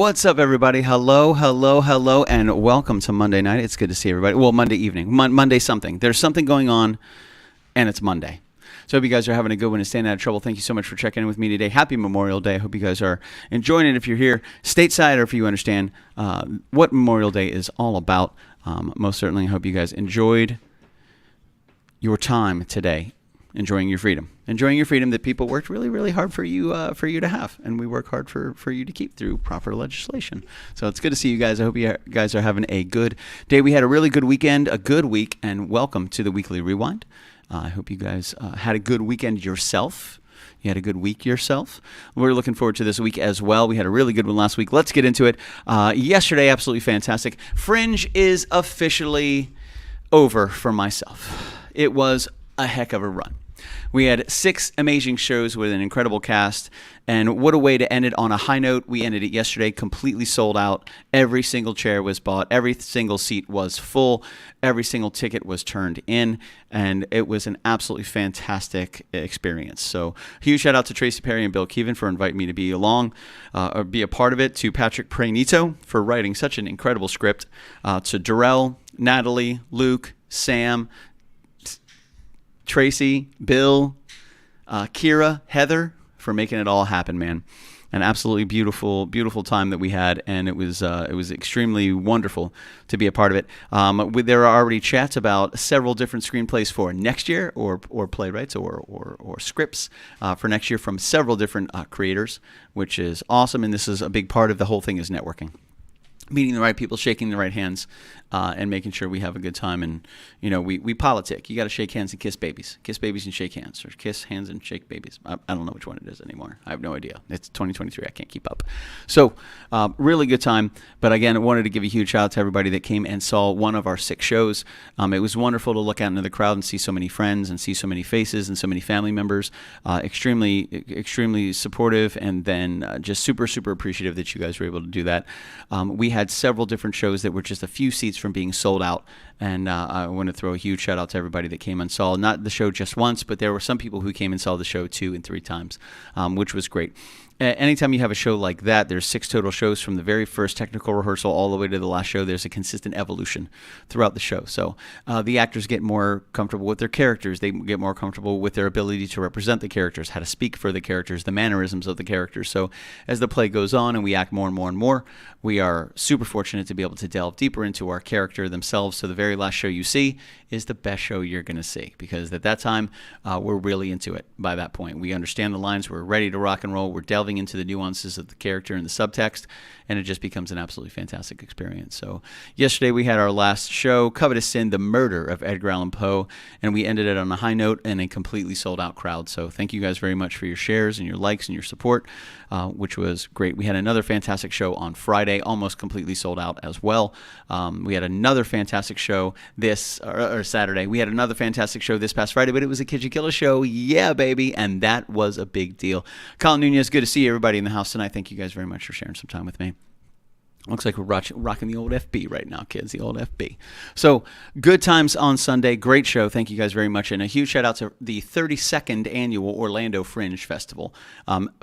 What's up, everybody? Hello, hello, hello, and welcome to Monday night. It's good to see everybody. Well, Monday evening. Monday something. There's something going on, and it's Monday. So I hope you guys are having a good one and staying out of trouble. Thank you so much for checking in with me today. Happy Memorial Day. I hope you guys are enjoying it if you're here stateside or if you understand what Memorial Day is all about. Most certainly, I hope you guys enjoyed your time today. Enjoying your freedom that people worked really, really hard for you to have, and we work hard for you to keep through proper legislation. So it's good to see you guys. I hope you guys are having a good day. We had a really good weekend, a good week, and welcome to the Weekly Rewind. I hope you guys had a good weekend yourself. You had a good week yourself. We're looking forward to this week as well. We had a really good one last week. Let's get into it. Yesterday, absolutely fantastic. Fringe is officially over for myself. It was a heck of a run. We had 6 amazing shows with an incredible cast, and what a way to end it on a high note. We ended it yesterday completely sold out. Every single chair was bought. Every single seat was full. Every single ticket was turned in, and it was an absolutely fantastic experience. So huge shout out to Tracy Perry and Bill Keevan for inviting me to be along or be a part of it, to Patrick Pranito for writing such an incredible script, to Darrell, Natalie, Luke, Sam, Tracy, Bill, Kira, Heather for making it all happen, man. An absolutely beautiful, beautiful time that we had, and it was extremely wonderful to be a part of it. There are already chats about several different screenplays for next year, or playwrights, or scripts for next year from several different creators, which is awesome. And this is a big part of the whole thing, is networking. Meeting the right people, shaking the right hands, and making sure we have a good time. And, you know, we politic. You got to shake hands and kiss babies. Kiss babies and shake hands. Or kiss hands and shake babies. I don't know which one it is anymore. I have no idea. It's 2023. I can't keep up. So, really good time. But again, I wanted to give a huge shout out to everybody that came and saw one of our 6 shows. It was wonderful to look out into the crowd and see so many friends and see so many faces and so many family members. Extremely supportive, and then just super, super appreciative that you guys were able to do that. We had several different shows that were just a few seats from being sold out, and I want to throw a huge shout out to everybody that came and saw not the show just once, but there were some people who came and saw the show 2 and 3 times, which was great. Anytime you have a show like that, there's 6 total shows from the very first technical rehearsal all the way to the last show. There's a consistent evolution throughout the show. So the actors get more comfortable with their characters. They get more comfortable with their ability to represent the characters, how to speak for the characters, the mannerisms of the characters. So as the play goes on and we act more and more and more, we are super fortunate to be able to delve deeper into our character themselves. So the very last show you see is the best show you're going to see, because at that time, we're really into it by that point. We understand the lines. We're ready to rock and roll. We're delving into the nuances of the character and the subtext, and it just becomes an absolutely fantastic experience. So yesterday we had our last show, Covetous Sin, the murder of Edgar Allan Poe, and we ended it on a high note and a completely sold out crowd. So thank you guys very much for your shares and your likes and your support, which was great. We had another fantastic show on Friday, almost completely sold out as well. We had another fantastic show or Saturday. We had another fantastic show this past Friday, but it was a KitchenKillaz show. Yeah, baby. And that was a big deal. Colin Nunez, good to see everybody in the house tonight. Thank you guys very much for sharing some time with me. Looks like we're rocking the old FB right now, kids, the old FB. So good times on Sunday. Great show. Thank you guys very much. And a huge shout out to the 32nd annual Orlando Fringe Festival.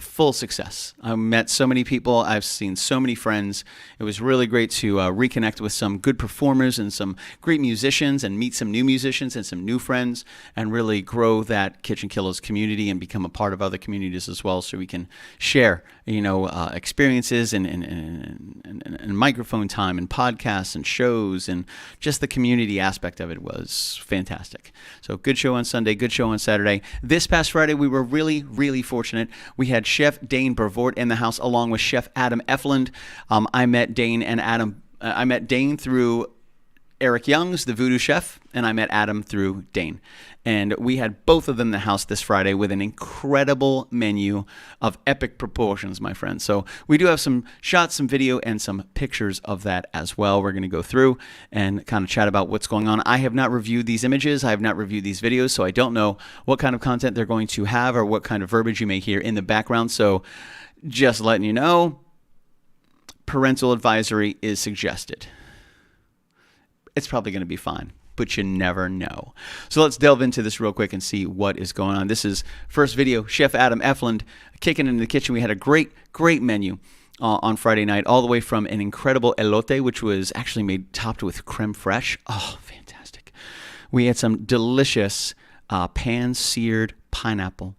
Full success. I met so many people. I've seen so many friends. It was really great to reconnect with some good performers and some great musicians, and meet some new musicians and some new friends, and really grow that KitchenKillaz community and become a part of other communities as well, so we can share, experiences and microphone time and podcasts and shows, and just the community aspect of it was fantastic. So good show on Sunday, good show on Saturday. This past Friday, we were really, really fortunate. We had Chef Dane Brevoort in the house, along with Chef Adam Efland. I met Dane and Adam. I met Dane through Eric Young's The Voodoo Chef, and I met Adam through Dane. And we had both of them in the house this Friday with an incredible menu of epic proportions, my friends. So we do have some shots, some video, and some pictures of that as well. We're going to go through and kind of chat about what's going on. I have not reviewed these images. I have not reviewed these videos, so I don't know what kind of content they're going to have or what kind of verbiage you may hear in the background. So just letting you know, parental advisory is suggested. It's probably going to be fine, but you never know. So let's delve into this real quick and see what is going on. This is first video, Chef Adam Efland kicking into the kitchen. We had a great menu. on Friday night, all the way from an incredible elote, which was actually made topped with creme fraiche. Oh, fantastic. We had some delicious pan-seared pineapple,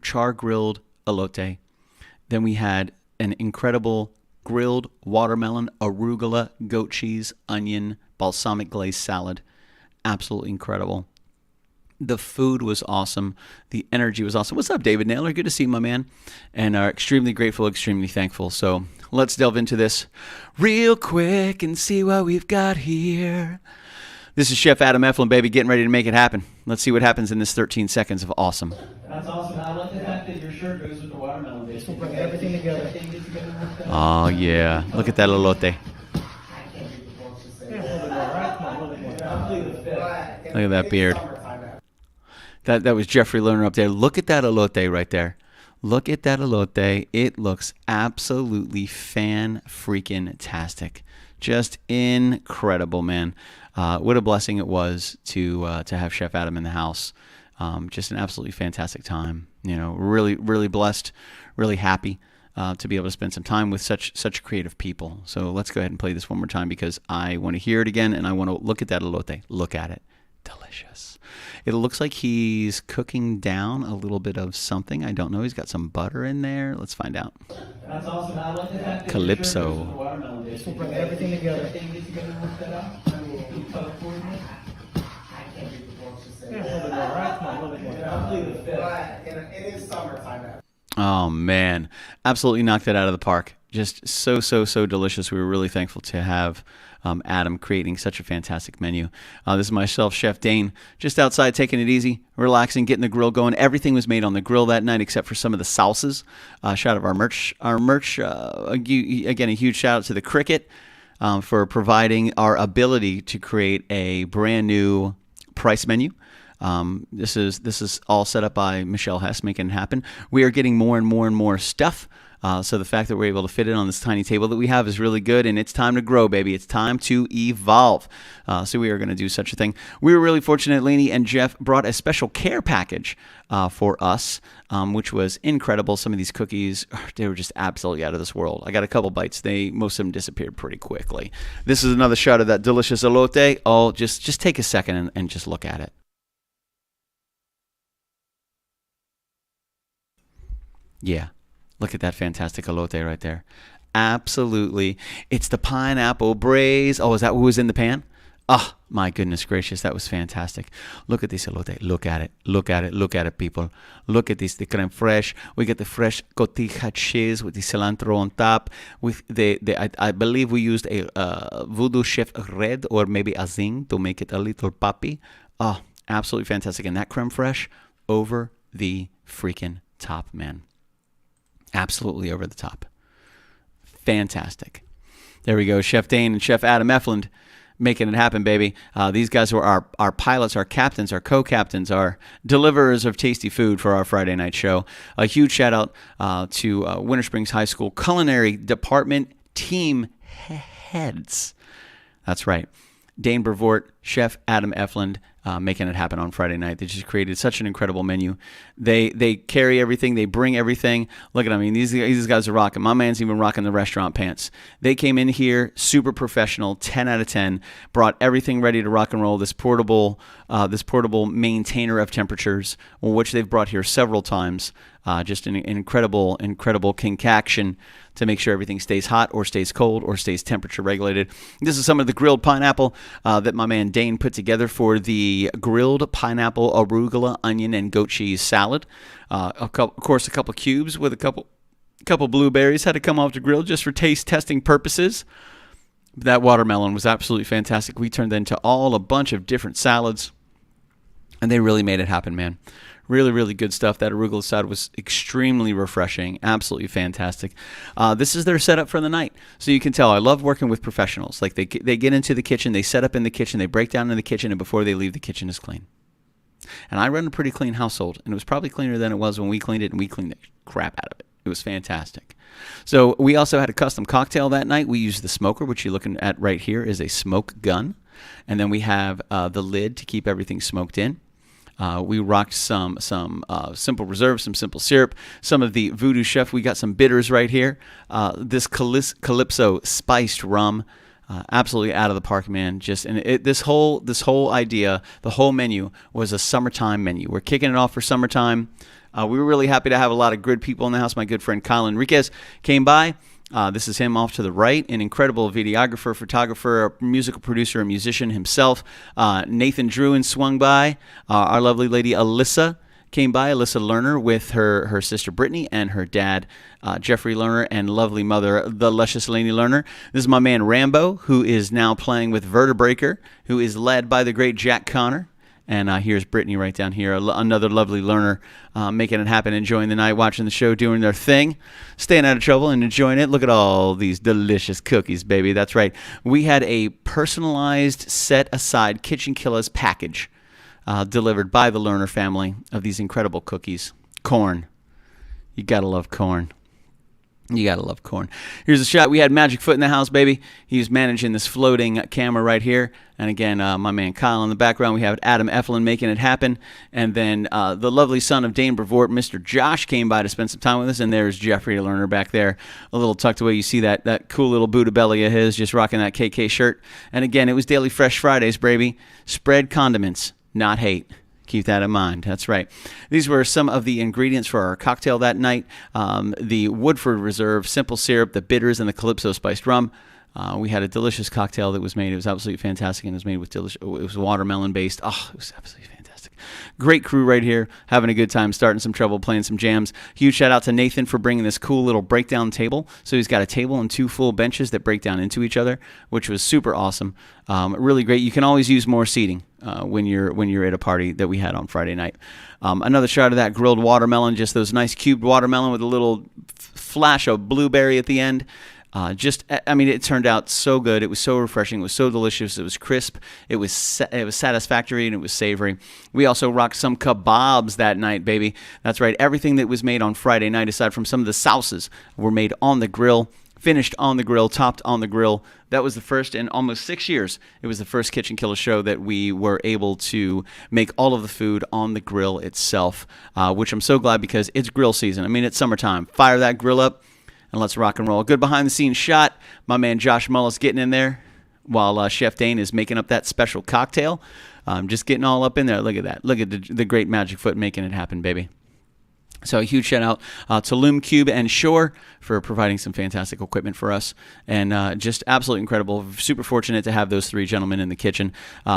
char-grilled elote. Then we had an incredible grilled watermelon, arugula, goat cheese, onion, balsamic glaze salad. Absolutely incredible. The food was awesome. The energy was awesome. What's up, David Naylor? Good to see you, my man. And are extremely grateful, extremely thankful. So let's delve into this real quick and see what we've got here. This is Chef Adam Eflin, baby, getting ready to make it happen. Let's see what happens in this 13 seconds of awesome. That's awesome. I like the fact that your shirt goes with the watermelon. This will bring everything together. Oh, yeah. Look at that elote. Look at that beard. That was Jeffrey Lerner up there. Look at that elote right there. Look at that elote. It looks absolutely fan-freaking-tastic. Just incredible, man. What a blessing it was to have Chef Adam in the house. Just an absolutely fantastic time. You know, really, really blessed, really happy to be able to spend some time with such creative people. So let's go ahead and play this one more time because I want to hear it again and I want to look at that elote. Look at it. Delicious. It looks like he's cooking down a little bit of something. I don't know. He's got some butter in there. Let's find out. That's awesome. I like the fact that Calypso. This will bring everything together. It is summertime now. Oh, man. Absolutely knocked it out of the park. Just so delicious. We were really thankful to have Adam creating such a fantastic menu. This is myself, Chef Dane, just outside taking it easy, relaxing, getting the grill going. Everything was made on the grill that night except for some of the salsas. Shout out of our merch. Again, a huge shout out to the Cricket for providing our ability to create a brand new price menu. This is all set up by Michelle Hess, making it happen. We are getting more and more stuff. So the fact that we're able to fit it on this tiny table that we have is really good, and it's time to grow, baby. It's time to evolve. So we are going to do such a thing. We were really fortunate. Lainey and Jeff brought a special care package for us, which was incredible. Some of these cookies, they were just absolutely out of this world. I got a couple bites. Most of them disappeared pretty quickly. This is another shot of that delicious elote. Oh, just take a second and just look at it. Yeah. Look at that fantastic elote right there. Absolutely. It's the pineapple braise. Oh, is that what was in the pan? Oh, my goodness gracious. That was fantastic. Look at this elote. Look at it. Look at it. Look at it, people. Look at this. The creme fraiche. We get the fresh cotija cheese with the cilantro on top. With I believe we used a Voodoo Chef Red or maybe a zing to make it a little poppy. Oh, absolutely fantastic. And that creme fraiche over the freaking top, man. Absolutely over the top. Fantastic. There we go. Chef Dane and Chef Adam Eflin making it happen, baby. These guys were our pilots, our captains, our co-captains, our deliverers of tasty food for our Friday night show. A huge shout out to Winter Springs High School Culinary Department team heads. That's right. Dane Brevoort, Chef Adam Eflin, making it happen on Friday night. They just created such an incredible menu. They carry everything. They bring everything. Look at them. I mean, these guys are rocking. My man's even rocking the restaurant pants. They came in here super professional, 10 out of 10. Brought everything ready to rock and roll. This portable maintainer of temperatures, which they've brought here several times. Just an incredible concoction to make sure everything stays hot or stays cold or stays temperature regulated. This is some of the grilled pineapple that my man Dane put together for the grilled pineapple, arugula, onion, and goat cheese salad. Of course, a couple cubes with a couple blueberries had to come off the grill just for taste testing purposes. That watermelon was absolutely fantastic. We turned that into a bunch of different salads, and they really made it happen, man. Really, really good stuff. That arugula salad was extremely refreshing. Absolutely fantastic. This is their setup for the night. So you can tell I love working with professionals. Like they get into the kitchen, they set up in the kitchen, they break down in the kitchen, and before they leave, the kitchen is clean. And I run a pretty clean household, and it was probably cleaner than it was when we cleaned it, and we cleaned the crap out of it. It was fantastic. So we also had a custom cocktail that night. We used the smoker, which you're looking at right here is a smoke gun. And then we have the lid to keep everything smoked in. We rocked some Simple Reserve, some simple syrup, some of the Voodoo Chef. We got some bitters right here. This Calypso spiced rum. Absolutely out of the park, man. This whole idea, the whole menu was a summertime menu. We're kicking it off for summertime. We were really happy to have a lot of good people in the house. My good friend Kyle Enriquez came by. This is him off to the right, an incredible videographer, photographer, musical producer, a musician himself. Nathan Druin swung by. Our lovely lady Alyssa came by, Alyssa Lerner, with her sister Brittany and her dad Jeffrey Lerner, and lovely mother, the luscious Lainey Lerner. This is my man Rambo, who is now playing with Vertebreaker, who is led by the great Jack Connor. And here's Brittany right down here, another lovely learner, making it happen, enjoying the night, watching the show, doing their thing, staying out of trouble and enjoying it. Look at all these delicious cookies, baby. That's right. We had a personalized, set-aside KitchenKillaz package delivered by the Lerner family of these incredible cookies. Corn. You got to love corn. You got to love corn. Here's a shot. We had Magic Foot in the house, baby. He was managing this floating camera right here. And again, my man Kyle in the background. We have Adam Eflin making it happen. And then the lovely son of Dane Brevort, Mr. Josh, came by to spend some time with us. And there's Jeffrey Lerner back there, a little tucked away. You see that cool little Buddha belly of his, just rocking that KK shirt. And again, it was Daily Fresh Fridays, baby. Spread condiments, not hate. Keep that in mind. That's right. These were some of the ingredients for our cocktail that night. The Woodford Reserve simple syrup, the bitters, and the Calypso spiced rum. We had a delicious cocktail that was made. It was absolutely fantastic, and it was made with delicious. It was watermelon based. Oh, it was absolutely fantastic. Great crew right here, having a good time, starting some trouble, playing some jams. Huge shout out to Nathan for bringing this cool little breakdown table. So he's got a table and 2 full benches that break down into each other, which was super awesome. Really great. You can always use more seating when you're at a party that we had on Friday night. Another shot of that grilled watermelon, just those nice cubed watermelon with a little flash of blueberry at the end. It turned out so good. It was so refreshing. It was so delicious. It was crisp. It was satisfactory, and it was savory. We also rocked some kebabs that night, baby. That's right. Everything that was made on Friday night, aside from some of the sauces, were made on the grill, finished on the grill, topped on the grill. That was the first in almost 6 years. It was the first KitchenKillaz show that we were able to make all of the food on the grill itself, which I'm so glad, because it's grill season. I mean, it's summertime. Fire that grill up, and let's rock and roll. A good behind-the-scenes shot. My man Josh Mullis getting in there while Chef Dane is making up that special cocktail. Just getting all up in there. Look at that. Look at the great Magic Foot making it happen, baby. So a huge shout out to Loom Cube and Shore for providing some fantastic equipment for us, and just absolutely incredible. Super fortunate to have those 3 gentlemen in the kitchen.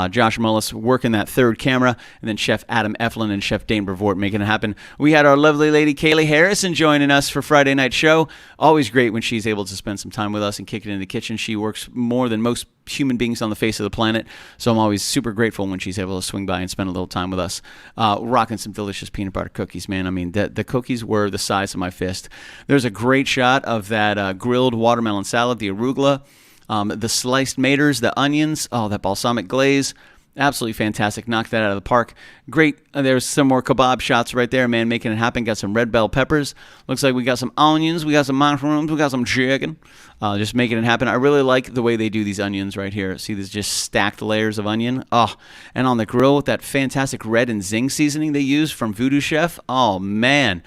Josh Mullis working that 3rd camera, and then Chef Adam Eflin and Chef Dane Brevort making it happen. We had our lovely lady Kaylee Harrison joining us for Friday night show. Always great when she's able to spend some time with us and kick it in the kitchen. She works more than most human beings on the face of the planet, so I'm always super grateful when she's able to swing by and spend a little time with us. Rocking some delicious peanut butter cookies, man. I mean, the cookies were the size of my fist. There's a great shot of that grilled watermelon salad, the arugula, the sliced maters, the onions, that balsamic glaze. Absolutely fantastic. Knocked that out of the park. Great. There's some more kebab shots right there, man, making it happen. Got some red bell peppers. Looks like we got some onions. We got some mushrooms. We got some chicken. Just making it happen. I really like the way they do these onions right here. See, there's just stacked layers of onion. Oh, and on the grill with that fantastic red and zing seasoning they use from Voodoo Chef. Oh, man.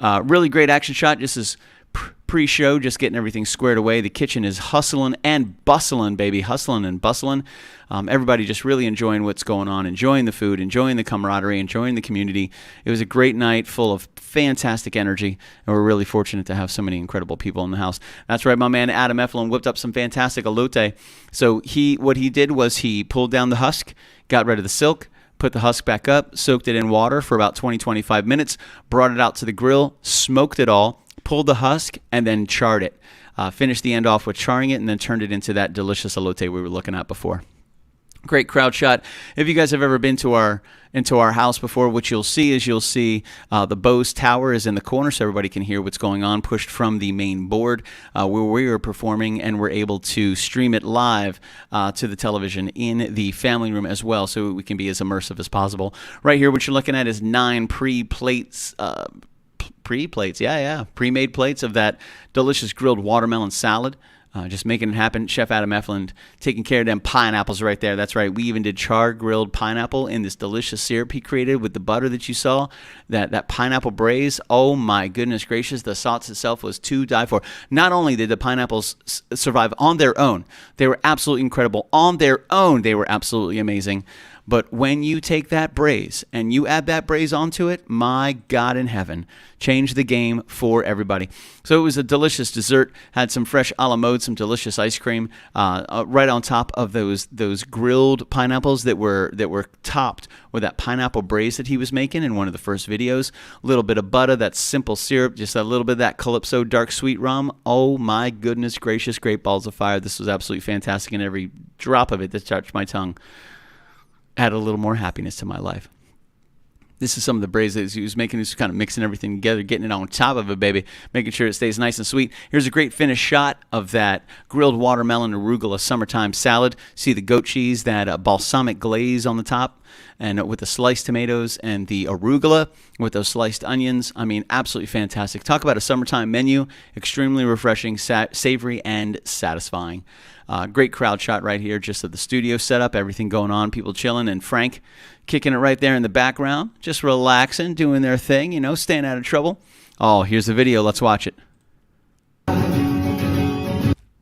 Really great action shot. Just as pre-show, just getting everything squared away. The kitchen is hustling and bustling, baby. Hustling and bustling. Everybody just really enjoying what's going on, enjoying the food, enjoying the camaraderie, enjoying the community. It was a great night full of fantastic energy, and we're really fortunate to have so many incredible people in the house. That's right, my man Adam Eflin whipped up some fantastic elote. So what he did was he pulled down the husk, got rid of the silk, put the husk back up, soaked it in water for about 20-25 minutes, brought it out to the grill, smoked it all, pulled the husk, and then charred it. Finished the end off with charring it, and then turned it into that delicious elote we were looking at before. Great crowd shot. If you guys have ever been to our house before, what you'll see is the Bose Tower is in the corner, so everybody can hear what's going on, pushed from the main board where we were performing, and we're able to stream it live to the television in the family room as well, so we can be as immersive as possible. Right here, what you're looking at is 9 pre-made plates of that delicious grilled watermelon salad. Just making it happen. Chef Adam Eflin taking care of them pineapples right there. That's right. We even did char-grilled pineapple in this delicious syrup he created with the butter that you saw. That pineapple braise. Oh, my goodness gracious. The sauce itself was to die for. Not only did the pineapples survive on their own, they were absolutely incredible. On their own, they were absolutely amazing. But when you take that braise and you add that braise onto it, my God in heaven, change the game for everybody. So it was a delicious dessert. Had some fresh a la mode, some delicious ice cream right on top of those grilled pineapples that were topped with that pineapple braise that he was making in one of the first videos. A little bit of butter, that simple syrup, just a little bit of that Calypso dark sweet rum. Oh my goodness gracious, great balls of fire. This was absolutely fantastic, and every drop of it that touched my tongue add a little more happiness to my life. This is some of the braise that he was making. He's kind of mixing everything together, getting it on top of it, baby, making sure it stays nice and sweet. Here's a great finished shot of that grilled watermelon arugula summertime salad. See the goat cheese, that balsamic glaze on the top, and with the sliced tomatoes and the arugula with those sliced onions. I mean, absolutely fantastic. Talk about a summertime menu. Extremely refreshing, savory, and satisfying. Great crowd shot right here, just of the studio setup, everything going on, people chilling, and Frank kicking it right there in the background, just relaxing, doing their thing, staying out of trouble. Oh, here's the video. Let's watch it.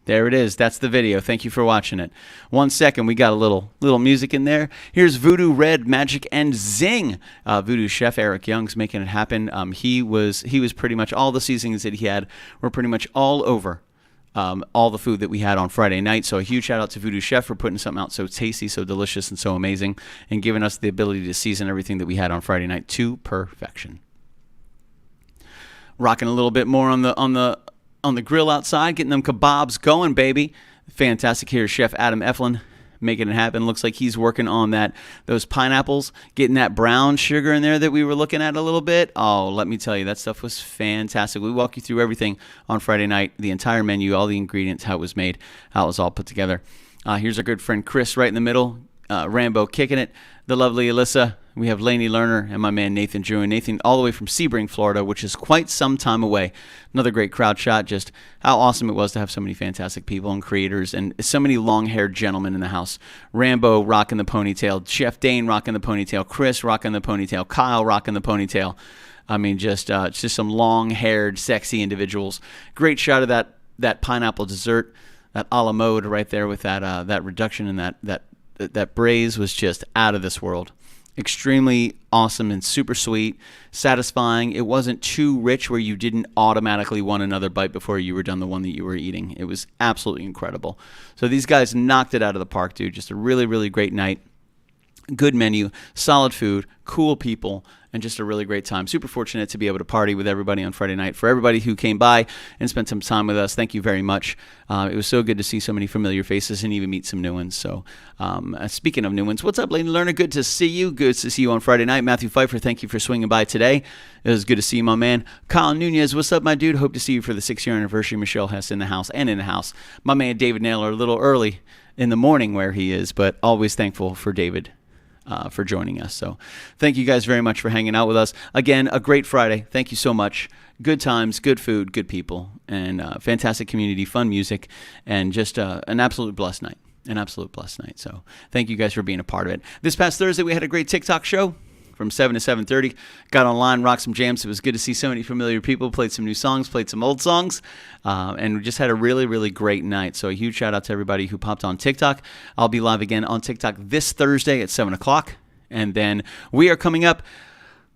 There it is. That's the video. Thank you for watching it. 1 second, we got a little music in there. Here's Voodoo Red, Magic, and Zing. Voodoo chef Eric Young's making it happen. He was pretty much, all the seasonings that he had were pretty much all over all the food that we had on Friday night. So a huge shout out to Voodoo Chef for putting something out so tasty, so delicious, and so amazing, and giving us the ability to season everything that we had on Friday night to perfection. Rocking a little bit more on the grill outside, getting them kebabs going, baby. Fantastic. Here's Chef Adam Eflin making it happen. Looks like he's working on those pineapples, getting that brown sugar in there that we were looking at a little bit. Oh, let me tell you, that stuff was fantastic. We walk you through everything on Friday night, the entire menu, all the ingredients, how it was made, how it was all put together. Here's our good friend Chris right in the middle. Rambo kicking it. The lovely Alyssa. We have Lainey Lerner and my man Nathan Drew. Nathan all the way from Sebring, Florida, which is quite some time away. Another great crowd shot. Just how awesome it was to have so many fantastic people and creators and so many long-haired gentlemen in the house. Rambo rocking the ponytail. Chef Dane rocking the ponytail. Chris rocking the ponytail. Kyle rocking the ponytail. I mean, just some long-haired, sexy individuals. Great shot of that pineapple dessert, that a la mode right there with that reduction in that braise was just out of this world. Extremely awesome and super sweet, satisfying. It wasn't too rich where you didn't automatically want another bite before you were done the one that you were eating. It was absolutely incredible. So these guys knocked it out of the park, dude. Just a really, really great night. Good menu, solid food, cool people, and just a really great time. Super fortunate to be able to party with everybody on Friday night. For everybody who came by and spent some time with us, thank you very much. It was so good to see so many familiar faces and even meet some new ones. So speaking of new ones, what's up, Lady Lerner? Good to see you. Good to see you on Friday night. Matthew Pfeiffer, thank you for swinging by today. It was good to see you, my man. Kyle Nunez, what's up, my dude? Hope to see you for the 6-year anniversary. Michelle Hess in the house and in the house. My man David Naylor, a little early in the morning where he is, but always thankful for David. For joining us. So thank you guys very much for hanging out with us. Again, a great Friday. Thank you so much. Good times, good food, good people, and fantastic community, fun music, and just an absolute blessed night. An absolute blessed night. So thank you guys for being a part of it. This past Thursday, we had a great TikTok show from 7 to 7:30. Got online, rocked some jams. It was good to see so many familiar people, played some new songs, played some old songs, and we just had a really, really great night. So a huge shout out to everybody who popped on TikTok. I'll be live again on TikTok this Thursday at 7 o'clock. And then we are coming up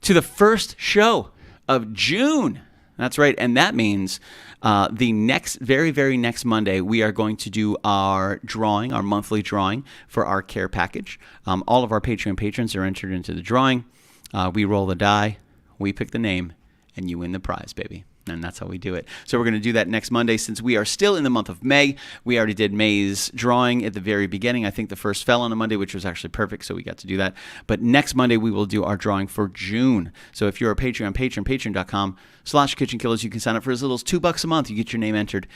to the first show of June. That's right. And that means the very, very next Monday, we are going to do our drawing, our monthly drawing for our care package. All of our Patreon patrons are entered into the drawing. We roll the die, we pick the name, and you win the prize, baby. And that's how we do it. So we're going to do that next Monday since we are still in the month of May. We already did May's drawing at the very beginning. I think the first fell on a Monday, which was actually perfect, so we got to do that. But next Monday, we will do our drawing for June. So if you're a Patreon patron, patreon.com/KitchenKillaz, you can sign up for as little as $2 a month. You get your name entered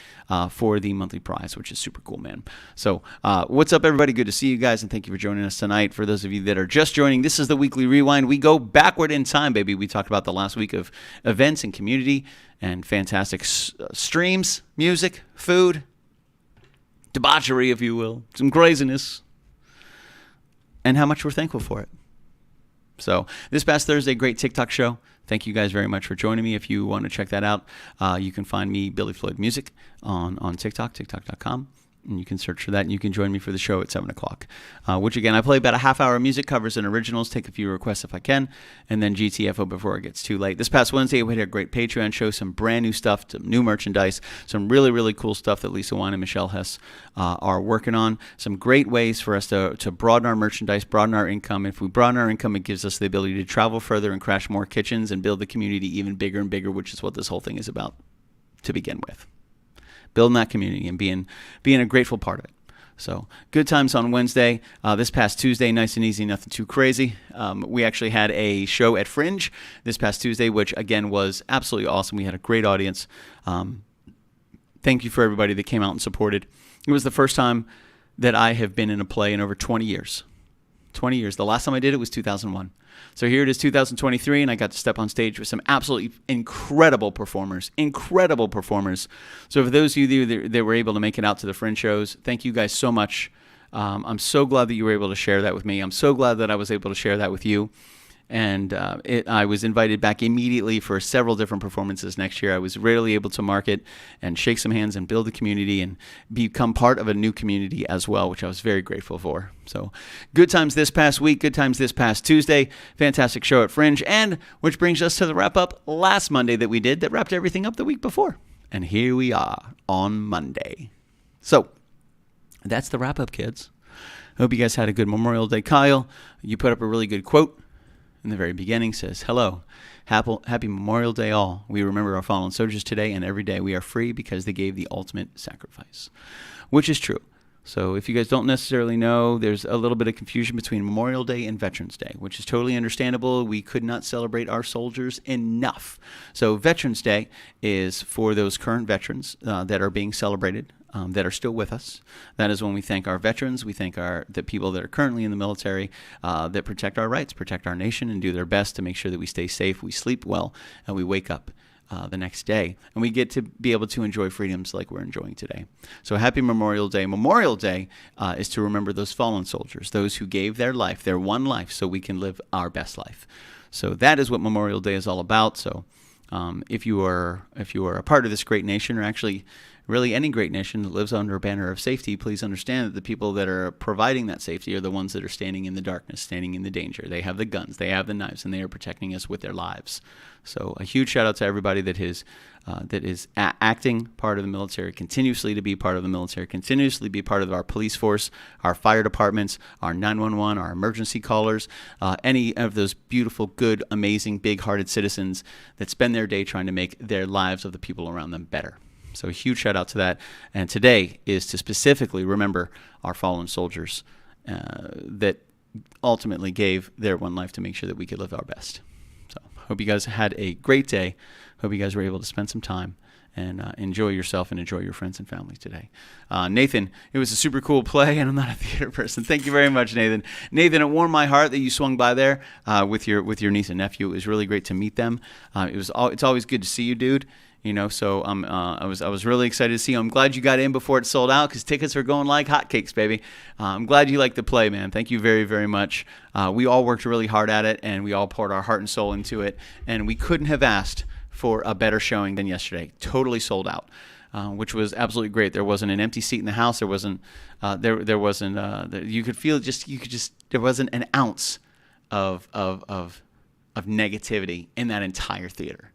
for the monthly prize, which is super cool, man. So what's up, everybody? Good to see you guys, and thank you for joining us tonight. For those of you that are just joining, this is the Weekly Rewind. We go backward in time, baby. We talked about the last week of events and community and fantastic streams, music, food, debauchery, if you will, some craziness, and how much we're thankful for it. So this past Thursday, great TikTok show. Thank you guys very much for joining me. If you want to check that out, you can find me, Billy Floyd Music, on TikTok, tiktok.com. And you can search for that, and you can join me for the show at 7 o'clock, which, again, I play about a half hour of music, covers and originals, take a few requests if I can, and then GTFO before it gets too late. This past Wednesday, we had a great Patreon show, some brand new stuff, some new merchandise, some really, really cool stuff that Lisa Wine and Michelle Hess are working on, some great ways for us to broaden our merchandise, broaden our income. If we broaden our income, it gives us the ability to travel further and crash more kitchens and build the community even bigger and bigger, which is what this whole thing is about to begin with. Building that community and being a grateful part of it. So good times on Wednesday. This past Tuesday, nice and easy, nothing too crazy. We actually had a show at Fringe this past Tuesday, which again was absolutely awesome. We had a great audience. Thank you for everybody that came out and supported. It was the first time that I have been in a play in over 20 years. 20 years. The last time I did it was 2001. So here it is, 2023, and I got to step on stage with some absolutely incredible performers. So for those of you that were able to make it out to the Fringe shows, thank you guys so much. I'm so glad that you were able to share that with me. I'm so glad that I was able to share that with you. And I was invited back immediately for several different performances next year. I was rarely able to market and shake some hands and build a community and become part of a new community as well, which I was very grateful for. So good times this past week, good times this past Tuesday, fantastic show at Fringe, and which brings us to the wrap-up last Monday that we did that wrapped everything up the week before. And here we are on Monday. So that's the wrap-up, kids. Hope you guys had a good Memorial Day. Kyle, you put up a really good quote in the very beginning. Says, hello, happy Memorial Day all. We remember our fallen soldiers today, and every day we are free because they gave the ultimate sacrifice, which is true. So if you guys don't necessarily know, there's a little bit of confusion between Memorial Day and Veterans Day, which is totally understandable. We could not celebrate our soldiers enough. So Veterans Day is for those current veterans that are being celebrated, that are still with us. That is when we thank our veterans. We thank the people that are currently in the military that protect our rights, protect our nation, and do their best to make sure that we stay safe, we sleep well, and we wake up the next day. And we get to be able to enjoy freedoms like we're enjoying today. So happy Memorial Day. Memorial Day is to remember those fallen soldiers, those who gave their life, their one life, so we can live our best life. So that is what Memorial Day is all about. So if you are a part of this great nation, or actually really any great nation that lives under a banner of safety, please understand that the people that are providing that safety are the ones that are standing in the darkness, standing in the danger. They have the guns, they have the knives, and they are protecting us with their lives. So a huge shout out to everybody that is acting part of the military, continuously to be part of the military, continuously be part of our police force, our fire departments, our 911, our emergency callers, any of those beautiful, good, amazing, big-hearted citizens that spend their day trying to make their lives of the people around them better. So a huge shout out to that. And today is to specifically remember our fallen soldiers that ultimately gave their one life to make sure that we could live our best. So hope you guys had a great day. Hope you guys were able to spend some time and enjoy yourself and enjoy your friends and family today. Nathan, it was a super cool play, and I'm not a theater person. Thank you very much, Nathan. Nathan, it warmed my heart that you swung by there with your niece and nephew. It was really great to meet them. It's always good to see you, dude. You know, so I was really excited to see you. I'm glad you got in before it sold out, because tickets are going like hotcakes, baby. I'm glad you liked the play, man. Thank you very, very much. We all worked really hard at it, and we all poured our heart and soul into it, and we couldn't have asked for a better showing than yesterday. Totally sold out, which was absolutely great. There wasn't an empty seat in the house. There wasn't. There wasn't. You could feel just. There wasn't an ounce of negativity in that entire theater.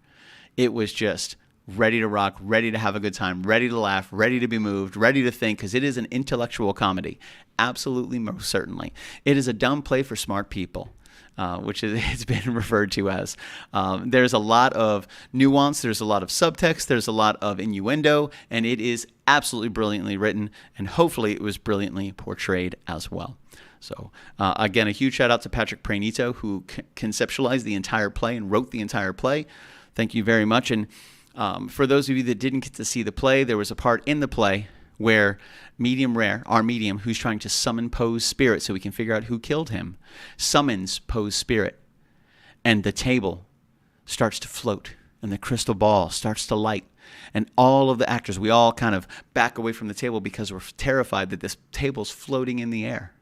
It was just ready to rock, ready to have a good time, ready to laugh, ready to be moved, ready to think, because it is an intellectual comedy. Absolutely, most certainly. It is a dumb play for smart people, which it's been referred to as. There's a lot of nuance, there's a lot of subtext, there's a lot of innuendo, and it is absolutely brilliantly written, and hopefully it was brilliantly portrayed as well. So, again, a huge shout out to Patrick Pranito, who conceptualized the entire play and wrote the entire play. Thank you very much. And for those of you that didn't get to see the play, there was a part in the play where Medium Rare, our medium, who's trying to summon Poe's spirit so we can figure out who killed him, summons Poe's spirit, and the table starts to float, and the crystal ball starts to light, And all of the actors, we all kind of back away from the table because we're terrified that this table's floating in the air.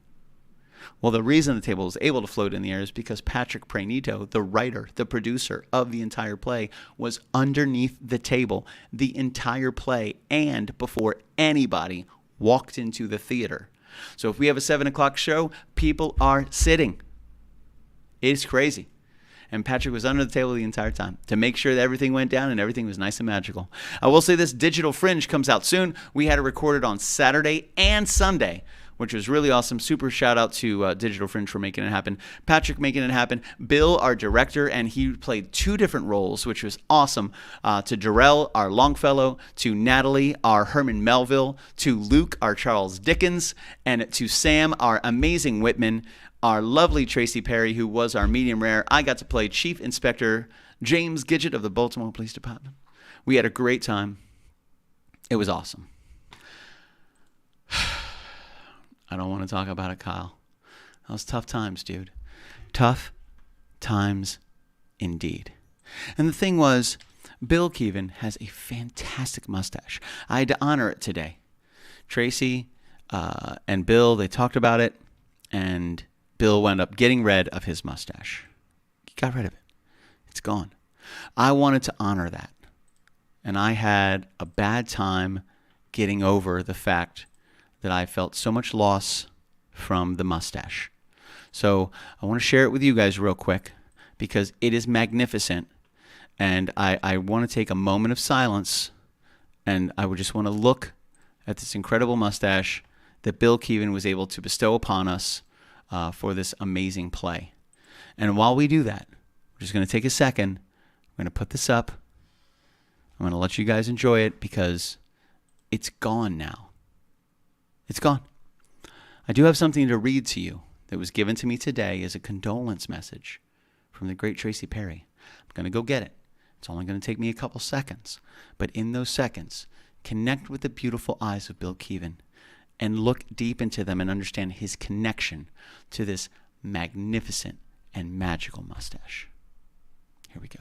Well, the reason the table was able to float in the air is because Patrick Pranito, the writer, the producer of the entire play, was underneath the table the entire play and before anybody walked into the theater. So if we have a 7 o'clock show, people are sitting. It's crazy. And Patrick was under the table the entire time to make sure that everything went down and everything was nice and magical. I will say this, Digital Fringe comes out soon. We had it recorded on Saturday and Sunday, which was really awesome. Super shout out to Digital Fringe for making it happen. Patrick making it happen. Bill, our director, and he played 2 different roles, which was awesome. To Jarrell, our Longfellow, to Natalie, our Herman Melville, to Luke, our Charles Dickens, and to Sam, our amazing Whitman, our lovely Tracy Perry, who was our medium rare. I got to play Chief Inspector James Gidget of the Baltimore Police Department. We had a great time. It was awesome. I don't want to talk about it, Kyle. That was tough times, dude. Tough times indeed. And the thing was, Bill Keevan has a fantastic mustache. I had to honor it today. Tracy and Bill, they talked about it, and Bill wound up getting rid of his mustache. He got rid of it. It's gone. I wanted to honor that. And I had a bad time getting over the fact that I felt so much loss from the mustache. So I want to share it with you guys real quick because it is magnificent. And I want to take a moment of silence, and I would just want to look at this incredible mustache that Bill Keevan was able to bestow upon us for this amazing play. And while we do that, we're just going to take a second. I'm going to put this up. I'm going to let you guys enjoy it because it's gone now. It's gone. I do have something to read to you that was given to me today as a condolence message from the great Tracy Perry. I'm going to go get it. It's only going to take me a couple seconds. But in those seconds, connect with the beautiful eyes of Bill Keevan and look deep into them and understand his connection to this magnificent and magical mustache. Here we go.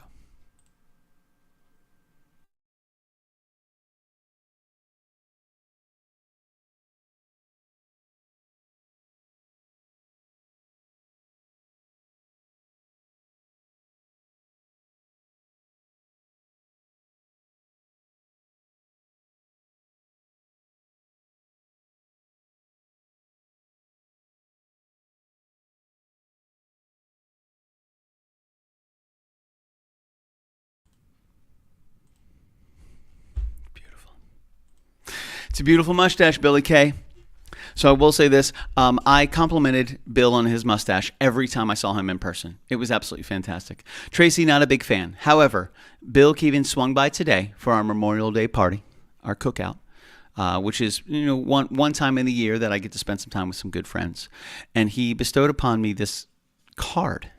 It's a beautiful mustache, Billy K. So I will say this. I complimented Bill on his mustache every time I saw him in person. It was absolutely fantastic. Tracy, not a big fan. However, Bill Keevan swung by today for our Memorial Day party, our cookout, which is one time in the year that I get to spend some time with some good friends. And he bestowed upon me this card.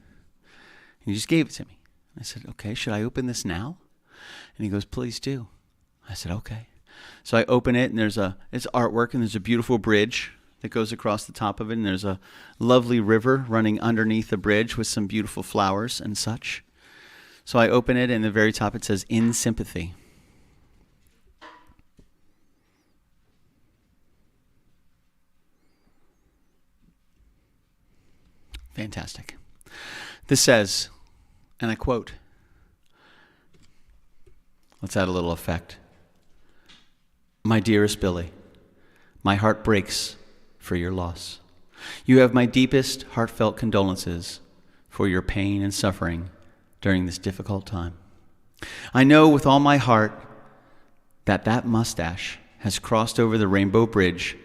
He just gave it to me. I said, okay, should I open this now? And he goes, please do. I said, okay. So I open it, and it's artwork, and there's a beautiful bridge that goes across the top of it, and there's a lovely river running underneath the bridge with some beautiful flowers and such. So I open it, and at the very top it says, "In Sympathy." Fantastic. This says, and I quote, let's add a little effect. My dearest Billy, my heart breaks for your loss. You have my deepest heartfelt condolences for your pain and suffering during this difficult time. I know with all my heart that mustache has crossed over the Rainbow Bridge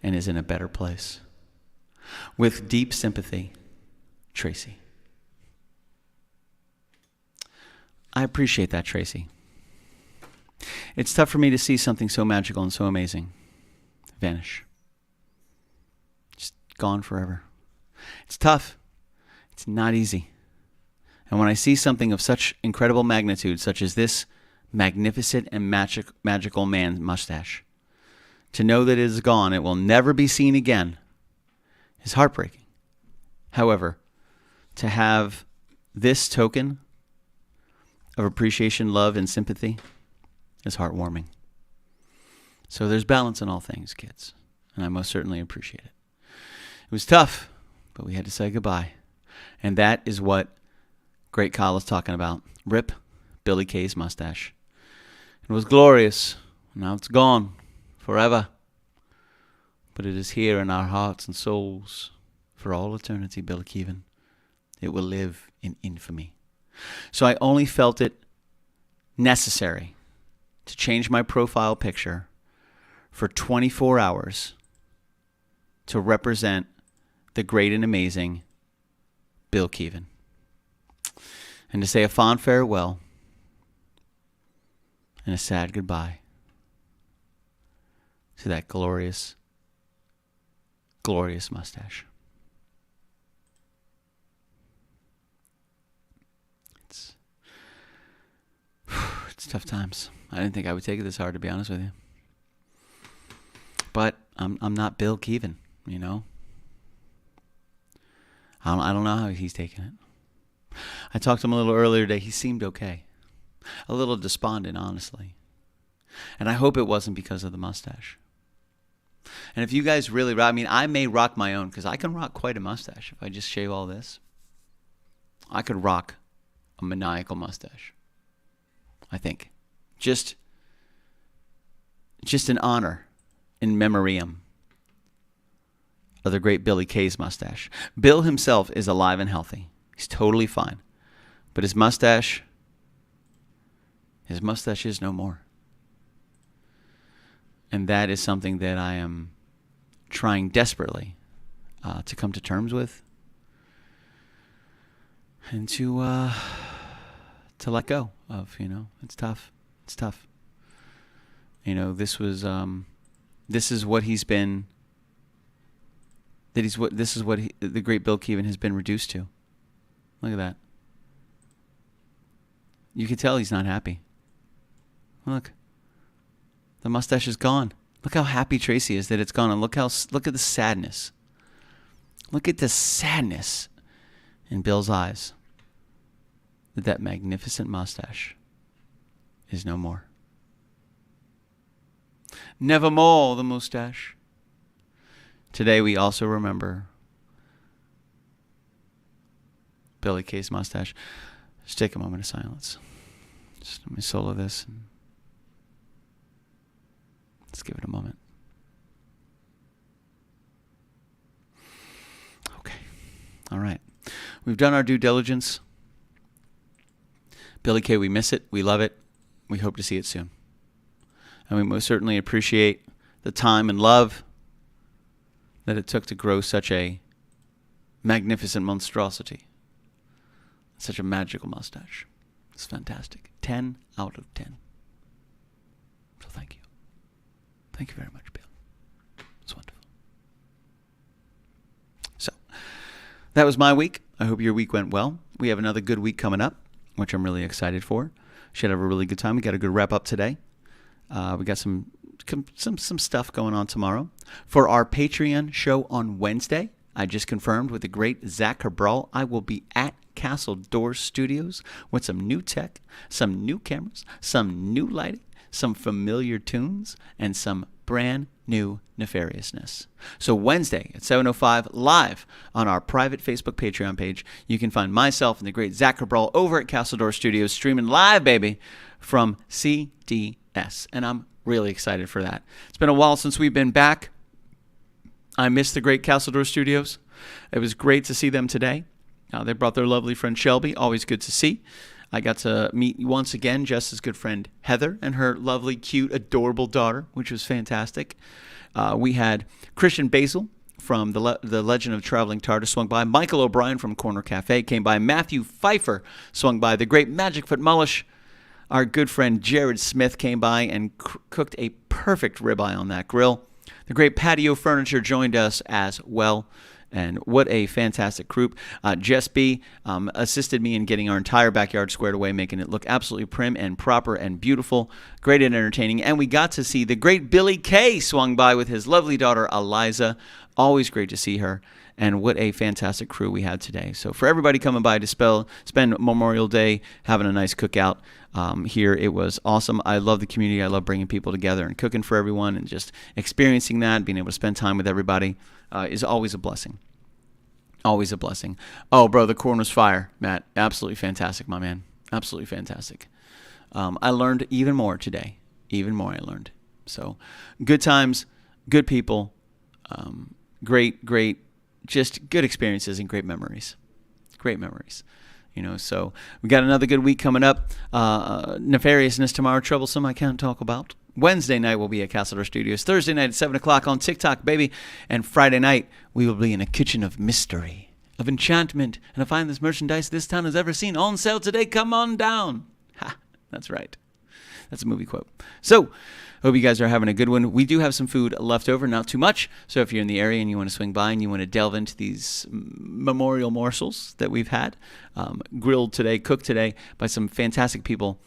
and is in a better place. With deep sympathy, Tracy. I appreciate that, Tracy. It's tough for me to see something so magical and so amazing vanish. Just gone forever. It's tough. It's not easy. And when I see something of such incredible magnitude, such as this magnificent and magical man mustache, to know that it is gone, it will never be seen again, is heartbreaking. However, to have this token of appreciation, love, and sympathy is heartwarming. So there's balance in all things, kids, and I most certainly appreciate it. It was tough, but we had to say goodbye, and that is what Great Kyle is talking about. Rip Billy K's mustache. It was glorious. Now it's gone forever, but it is here in our hearts and souls for all eternity, Billy Keevan. It will live in infamy. So I only felt it necessary to change my profile picture for 24 hours to represent the great and amazing Bill Keevan, and to say a fond farewell and a sad goodbye to that glorious, glorious mustache. It's tough times. I didn't think I would take it this hard, to be honest with you. But I'm not Bill Keevan, you know. I don't know how he's taking it. I talked to him a little earlier today. He seemed okay. A little despondent, honestly. And I hope it wasn't because of the mustache. And if you guys really, I mean, I may rock my own, because I can rock quite a mustache. If I just shave all this, I could rock a maniacal mustache, I think. Just an honor in memoriam of the great Billy K's mustache. Bill himself is alive and healthy. He's totally fine. But his mustache is no more. And that is something that I am trying desperately to come to terms with, and to let go of. You know, it's tough. It's tough. You know, this is what he's been. The great Bill Keevan has been reduced to. Look at that. You can tell he's not happy. Look. The mustache is gone. Look how happy Tracy is that it's gone, and look at the sadness. Look at the sadness in Bill's eyes. That magnificent mustache is no more. Nevermore the mustache. Today we also remember Billy K's mustache. Just take a moment of silence. Just let me solo this. And let's give it a moment. Okay. All right. We've done our due diligence. Billy K, we miss it. We love it. We hope to see it soon. And we most certainly appreciate the time and love that it took to grow such a magnificent monstrosity. Such a magical mustache. It's fantastic. 10 out of 10. So thank you. Thank you very much, Bill. It's wonderful. So, that was my week. I hope your week went well. We have another good week coming up, which I'm really excited for. Should have a really good time. We got a good wrap up today. We got some stuff going on tomorrow. For our Patreon show on Wednesday, I just confirmed with the great Zach Cabral, I will be at Castle Door Studios with some new tech, some new cameras, some new lighting, some familiar tunes, and some brand new nefariousness. So Wednesday at 7:05 live on our private Facebook Patreon page, you can find myself and the great Zach Cabral over at Castle Door Studios streaming live, baby, from CDS. And I'm really excited for that. It's been a while since we've been back. I miss the great Castle Door Studios. It was great to see them today. They brought their lovely friend Shelby. Always good to see. I got to meet once again Jess's good friend Heather and her lovely, cute, adorable daughter, which was fantastic. We had Christian Basil from the Legend of Traveling TARDIS swung by. Michael O'Brien from Corner Cafe came by. Matthew Pfeiffer swung by. The great Magic Foot Mullish. Our good friend Jared Smith came by and cooked a perfect ribeye on that grill. The great Patio Furniture joined us as well. And what a fantastic group. Jess B. Assisted me in getting our entire backyard squared away, making it look absolutely prim and proper and beautiful. Great and entertaining. And we got to see the great Billy K. swung by with his lovely daughter, Eliza. Always great to see her. And what a fantastic crew we had today. So for everybody coming by to spend Memorial Day having a nice cookout here, it was awesome. I love the community. I love bringing people together and cooking for everyone, and just experiencing that, being able to spend time with everybody is always a blessing. Always a blessing. Oh, bro, the corn was fire, Matt. Absolutely fantastic, my man. Absolutely fantastic. I learned even more today. Even more I learned. So good times, good people, great, just good experiences and great memories. Great memories. So we got another good week coming up. Nefariousness tomorrow, troublesome, I can't talk about. Wednesday night we'll be at Castledor Studios. Thursday night at 7 o'clock on TikTok, baby. And Friday night we will be in a kitchen of mystery, of enchantment, and to find this merchandise this town has ever seen. On sale today. Come on down. Ha, that's right. That's a movie quote. So, hope you guys are having a good one. We do have some food left over, not too much. So if you're in the area and you want to swing by and you want to delve into these memorial morsels that we've had, grilled today, cooked today by some fantastic people.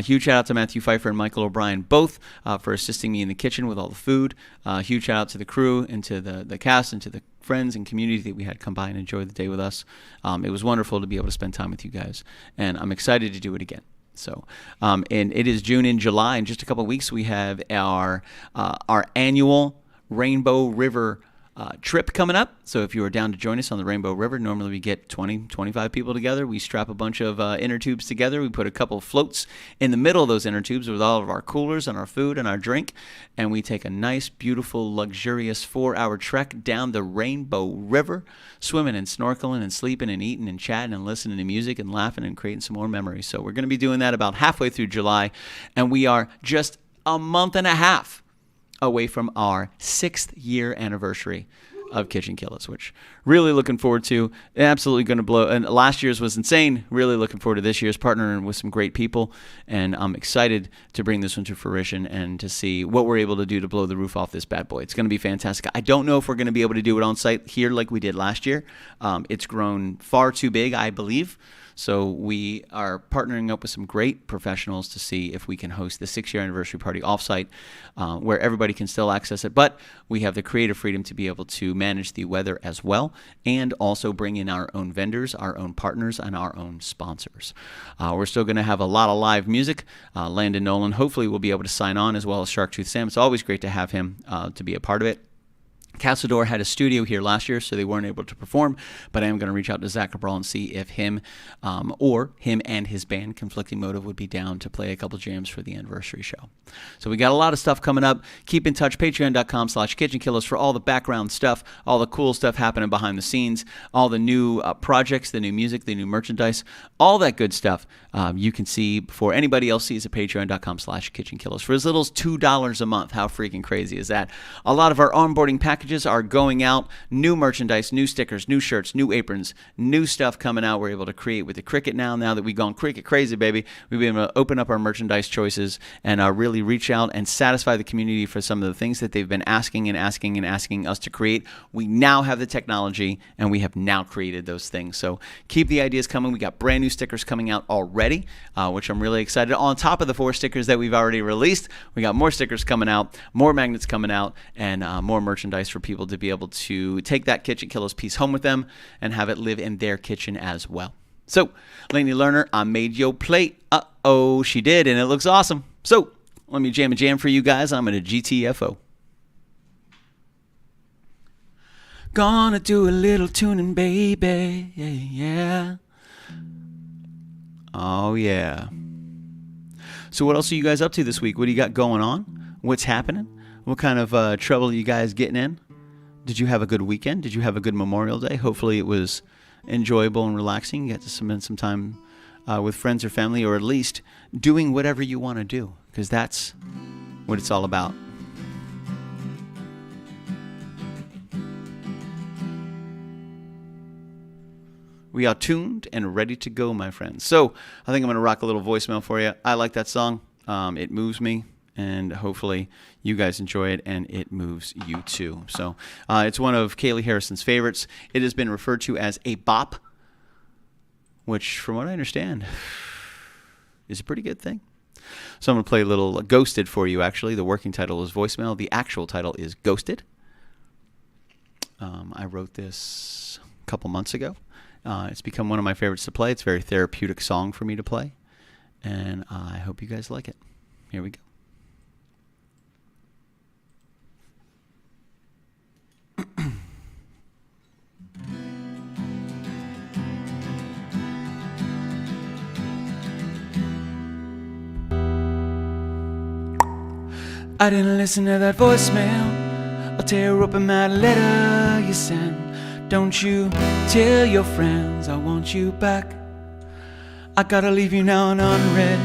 Huge shout out to Matthew Pfeiffer and Michael O'Brien, both for assisting me in the kitchen with all the food. Huge shout out to the crew and to the cast and to the friends and community that we had come by and enjoy the day with us. It was wonderful to be able to spend time with you guys, and I'm excited to do it again. So, and it is June and July. In just a couple of weeks, we have our annual Rainbow River trip coming up. So if you are down to join us on the Rainbow River, normally we get 20, 25 people together. We strap a bunch of inner tubes together. We put a couple of floats in the middle of those inner tubes with all of our coolers and our food and our drink. And we take a nice, beautiful, luxurious 4-hour trek down the Rainbow River, swimming and snorkeling and sleeping and eating and chatting and listening to music and laughing and creating some more memories. So we're going to be doing that about halfway through July. And we are just a month and a half away from our 6th year anniversary of KitchenKillaz, which really looking forward to. Absolutely going to blow. And last year's was insane. Really looking forward to this year's, partnering with some great people. And I'm excited to bring this one to fruition and to see what we're able to do to blow the roof off this bad boy. It's going to be fantastic. I don't know if we're going to be able to do it on site here like we did last year. It's grown far too big, I believe. So we are partnering up with some great professionals to see if we can host the 6-year anniversary party offsite where everybody can still access it. But we have the creative freedom to be able to manage the weather as well, and also bring in our own vendors, our own partners, and our own sponsors. We're still going to have a lot of live music. Landon Nolan hopefully will be able to sign on, as well as Shark Tooth Sam. It's always great to have him to be a part of it. Castledor had a studio here last year, so they weren't able to perform, but I am going to reach out to Zach Cabral and see if him and his band, Conflicting Motive, would be down to play a couple jams for the anniversary show. So we got a lot of stuff coming up. Keep in touch, patreon.com/KitchenKillaz for all the background stuff, all the cool stuff happening behind the scenes, all the new projects, the new music, the new merchandise, all that good stuff you can see before anybody else sees at patreon.com/KitchenKillaz for as little as $2 a month. How freaking crazy is that? A lot of our onboarding packages are going out, new merchandise, new stickers, new shirts, new aprons, new stuff coming out. We're able to create with the Cricut now that we've gone Cricut crazy, baby. We've been able to open up our merchandise choices and really reach out and satisfy the community for some of the things that they've been asking us to create. We now have the technology, and we have now created those things. So keep the ideas coming. We got brand new stickers coming out already, which I'm really excited. On top of the 4 stickers that we've already released, we got more stickers coming out, more magnets coming out, and more merchandise for people to be able to take that KitchenKillaz piece home with them and have it live in their kitchen as well. So, Lainey Lerner, I made your plate. Uh-oh, she did, and it looks awesome. So, let me jam a jam for you guys. I'm going to GTFO. Gonna do a little tuning, baby. Yeah. Oh, yeah. So, what else are you guys up to this week? What do you got going on? What's happening? What kind of trouble are you guys getting in? Did you have a good weekend? Did you have a good Memorial Day? Hopefully it was enjoyable and relaxing. You got to spend some time with friends or family, or at least doing whatever you want to do, because that's what it's all about. We are tuned and ready to go, my friends. So I think I'm going to rock a little voicemail for you. I like that song. It moves me. And hopefully you guys enjoy it, and it moves you too. So it's one of Kaylee Harrison's favorites. It has been referred to as a bop, which, from what I understand, is a pretty good thing. So I'm going to play a little Ghosted for you, actually. The working title is Voicemail. The actual title is Ghosted. I wrote this a couple months ago. It's become one of my favorites to play. It's a very therapeutic song for me to play, and I hope you guys like it. Here we go. I didn't listen to that voicemail. I'll tear open that letter you sent. Don't you tell your friends I want you back. I gotta leave you now and unread,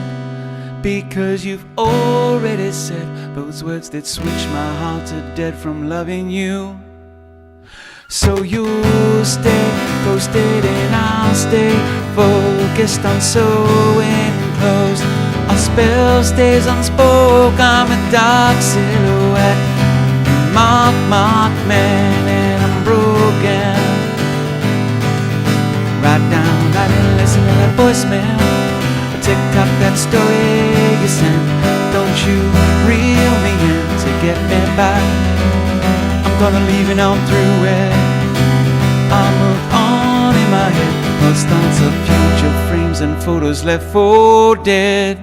because you've already said those words that switch my heart to dead from loving you. So you'll stay ghosted and I'll stay focused on so enclosed. Our spell stays unspoke. I'm a dark silhouette, mark man, and I'm broken. Right down, I didn't listen to that voicemail. I ticked up that story you sent. Don't you reel me in to get me back. I'm gonna leave you now, I'm through it. I moved on in my head, lost thoughts of future frames and photos left for dead.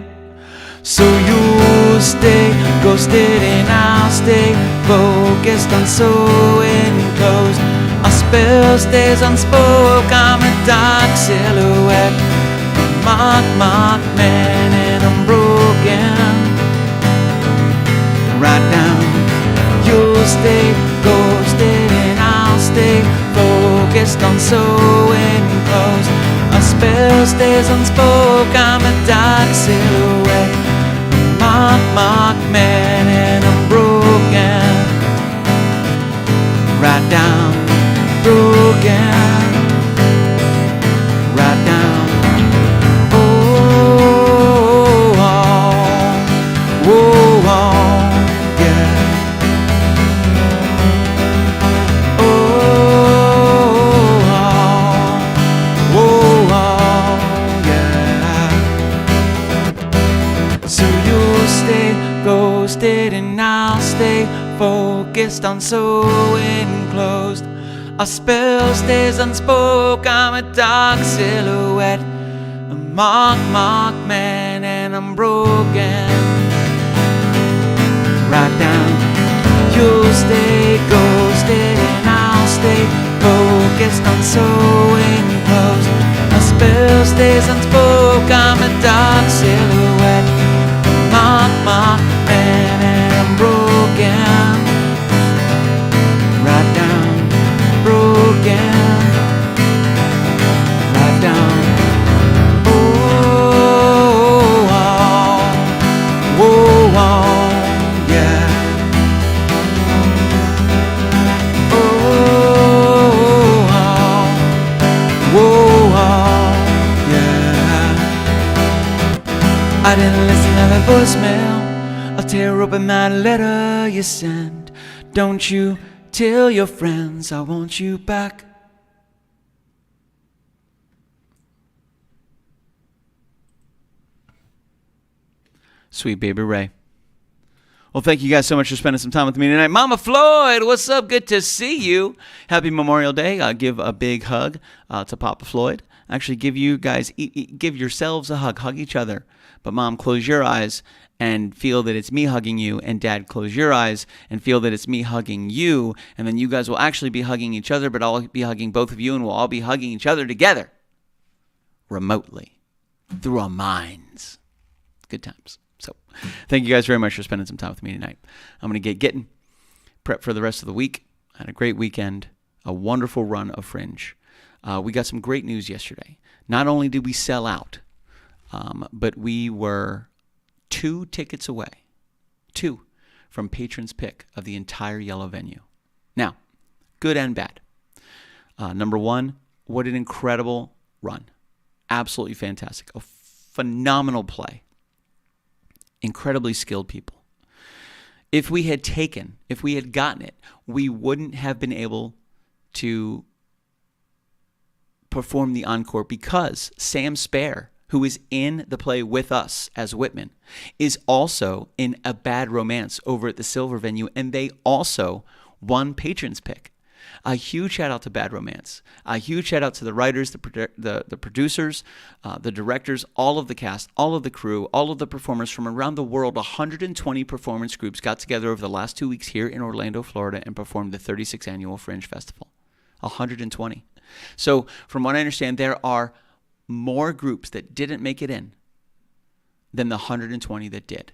So you'll stay ghosted and I'll stay focused on so enclosed. Our spell stays unspoke. I'm a dark silhouette, mark man, and I'm broken. Right down, you'll stay ghosted and I'll stay focused on so enclosed. Our spell stays unspoke. I'm a dark silhouette, mark man, and I'm broken. Right down, broken. Right down. Oh, oh, oh, oh, yeah. Oh, oh, oh, yeah. So you'll stay ghosted and I'll stay focused on so enclosed. Our spell stays unspoke. I'm a dark silhouette, a mark man, and I'm broken. Right down, you'll stay ghosted and I'll stay focused on so enclosed. Our spell stays unspoke. I'm a dark silhouette, mark man, and I'm broken. Right down, broken. Right down. Oh, oh, oh, oh, yeah. Oh, oh, oh, yeah. I didn't listen to that voicemail. I'll tear open that letter you sent. Don't you tell your friends I want you back. Sweet baby Ray. Well, thank you guys so much for spending some time with me tonight. Mama Floyd, what's up? Good to see you. Happy Memorial Day. Give a big hug to Papa Floyd. Actually, give you guys, give yourselves a hug. Hug each other. But Mom, close your eyes and feel that it's me hugging you. And Dad, close your eyes and feel that it's me hugging you. And then you guys will actually be hugging each other, but I'll be hugging both of you, and we'll all be hugging each other together. Remotely. Through our minds. Good times. So, thank you guys very much for spending some time with me tonight. I'm going to get getting, prep for the rest of the week. I had a great weekend, a wonderful run of Fringe. We got some great news yesterday. Not only did we sell out, but we were 2 tickets away, 2, from Patron's pick of the entire yellow venue. Now, good and bad. Number one, what an incredible run. Absolutely fantastic. A phenomenal play. Incredibly skilled people. If we had gotten it, we wouldn't have been able to perform the encore, because Sam Spare, who is in the play with us as Whitman, is also in A Bad Romance over at the Silver venue, and they also won Patron's pick. A huge shout out to Bad Romance. A huge shout out to the writers, the producers, the directors, all of the cast, all of the crew, all of the performers from around the world. 120 performance groups got together over the last 2 weeks here in Orlando, Florida, and performed the 36th Annual Fringe Festival. 120. So from what I understand, there are more groups that didn't make it in than the 120 that did.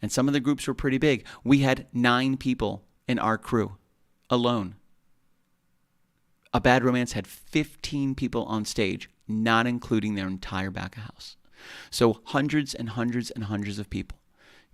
And some of the groups were pretty big. We had 9 people in our crew alone. A Bad Romance had 15 people on stage, not including their entire back of house. So hundreds and hundreds and hundreds of people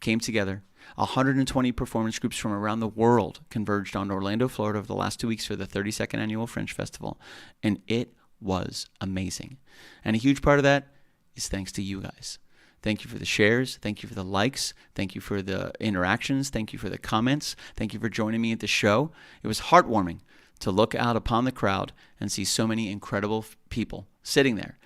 came together. 120 performance groups from around the world converged on Orlando, Florida over the last 2 weeks for the 32nd Annual Fringe Festival. And it was amazing. And a huge part of that is thanks to you guys. Thank you for the shares. Thank you for the likes. Thank you for the interactions. Thank you for the comments. Thank you for joining me at the show. It was heartwarming to look out upon the crowd and see so many incredible people sitting there,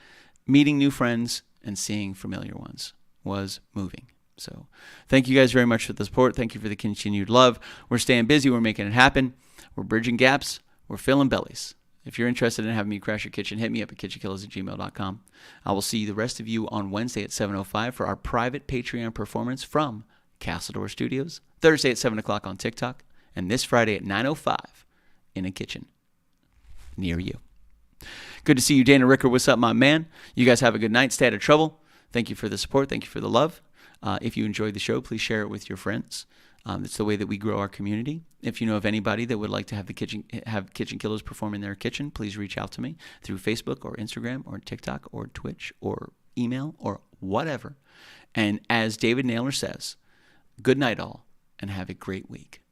meeting new friends and seeing familiar ones. Was moving. So thank you guys very much for the support. Thank you for the continued love. We're staying busy. We're making it happen. We're bridging gaps. We're filling bellies. If you're interested in having me crash your kitchen, hit me up at kitchenkillaz@gmail.com. I will see the rest of you on Wednesday at 7:05 for our private Patreon performance from Castledore Studios, Thursday at 7 o'clock on TikTok, and this Friday at 9:05 in a kitchen near you. Good to see you, Dana Ricker. What's up, my man? You guys have a good night. Stay out of trouble. Thank you for the support. Thank you for the love. If you enjoyed the show, please share it with your friends. It's the way that we grow our community. If you know of anybody that would like to have Kitchen Killaz perform in their kitchen, please reach out to me through Facebook or Instagram or TikTok or Twitch or email or whatever. And as David Naylor says, good night all and have a great week.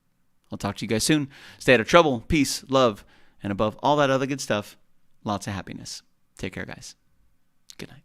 I'll talk to you guys soon. Stay out of trouble, peace, love, and above all that other good stuff, lots of happiness. Take care, guys. Good night.